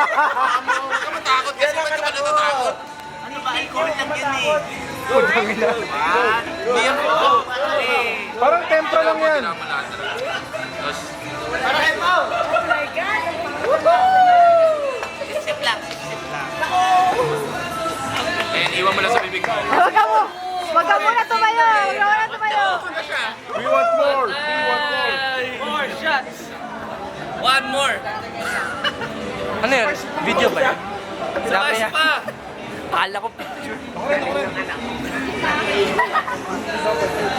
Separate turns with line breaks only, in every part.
Matakot kasi ba't ka ba natatakot?
Ano ba? Alcohol lang yun eh.
Putang ina.
Hindi ako.
Parang tempra lang yan.
Tapos,
Sip lang, sip lang.
eh, iwan mo lang sa bibig mo.
Wag ka muna tumayo! Wag ka muna tumayo!
We want more! We want more!
More shots. One more.
Ano yun? Video ba yan?
Sabas pa.
Akala ko picture.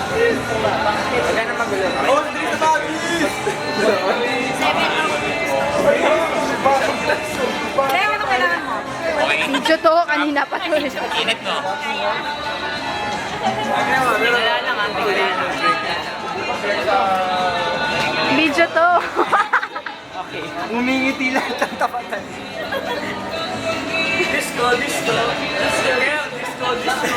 Wala na magulo. Oh, hindi sa bagis!
Kaya ano kailangan mo?
Okay,
Video to, kanina pa to.
init no?
Tingala lang ah, tingala lang.
Video to.
Umingiti lahat ang tapatan.
Disco, disco. Disco, girl. Disco, disco.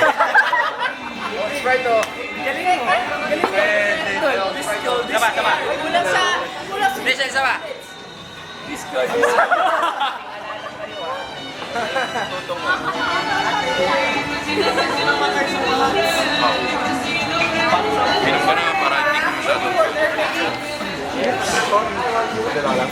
Right oh.
Galing mo. Galing mo. Disco, disco.
Sama, sama.
Kulang sa...
Bisa, isa ba?
Disco, disco.
Pinom ka na para hindi ko masyado.
Ito lang.